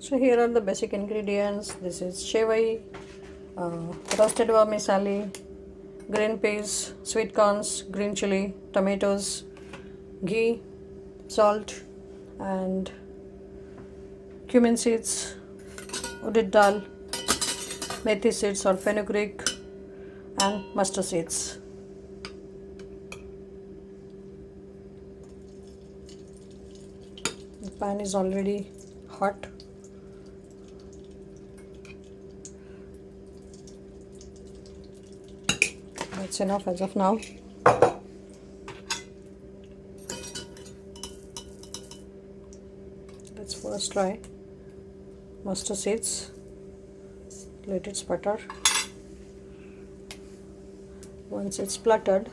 So here are the basic ingredients. This is Shevai, roasted vermicelli, green peas, sweet corns, green chilli, tomatoes, ghee, salt, and cumin seeds, Udid daal, methi seeds or fenugreek, and mustard seeds. The pan is already hot. That's enough as of now. Let's first try mustard seeds. Let it sputter. Once it's spluttered,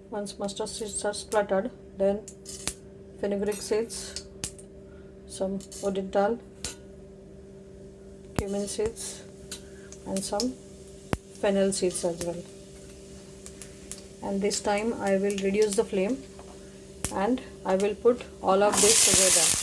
once mustard seeds are spluttered, then fenugreek seeds, some Udid daal, cumin seeds, and some fennel seeds as well. And this time I will reduce the flame and I will put all of this together.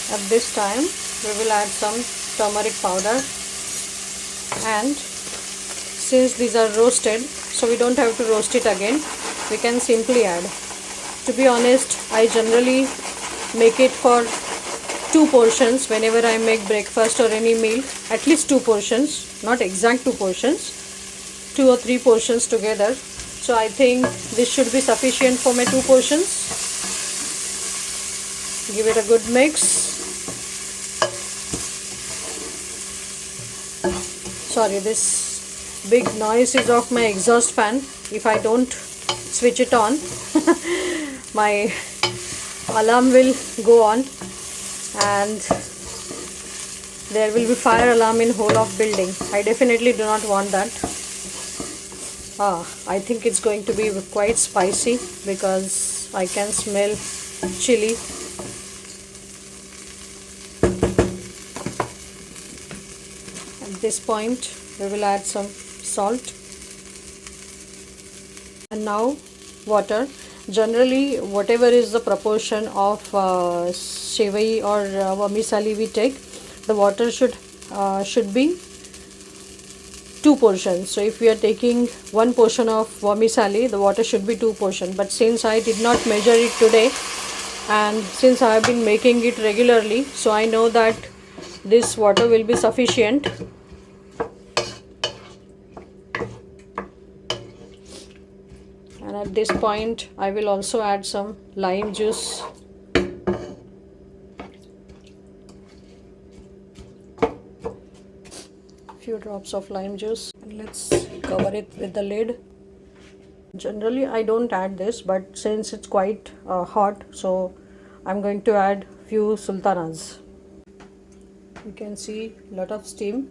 At this time we will add some turmeric powder, and since these are roasted, so we don't have to roast it again, we can simply add. To be honest, I generally make it for 2 portions whenever I make breakfast or any meal. At least 2 portions, not exact 2 portions, 2 or 3 portions together. So I think this should be sufficient for my 2 portions. Give it a good mix. Sorry, this big noise is of my exhaust fan. If I don't switch it on, my alarm will go on and there will be fire alarm in whole of building. I definitely do not want that. I think it's going to be quite spicy because I can smell chili. At this point we will add some salt and now water. Generally, whatever is the proportion of shevai or vermicelli we take, the water should be 2 portions. So if we are taking 1 portion of vermicelli, the water should be 2 portions. But since I did not measure it today and since I have been making it regularly, so I know that this water will be sufficient. And at this point I will also add some lime juice. Few drops of lime juice, and let's cover it with the lid. Generally I don't add this, but since it's quite hot, so I'm going to add few sultanas. You can see a lot of steam.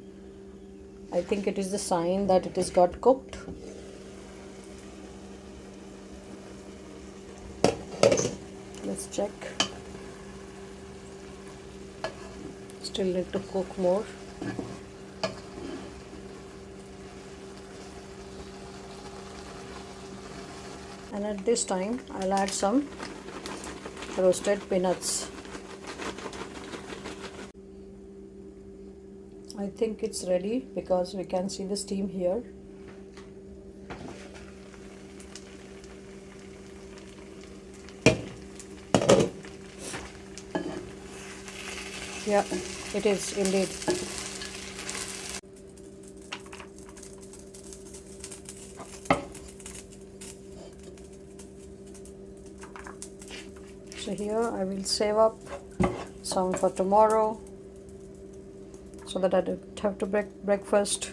I think it is the sign that it is got cooked. Let's check. Still need to cook more. And at this time I'll add some roasted peanuts. I think it's ready because we can see the steam here. Yeah, it is indeed. So here I will save up some for tomorrow so that I don't have to breakfast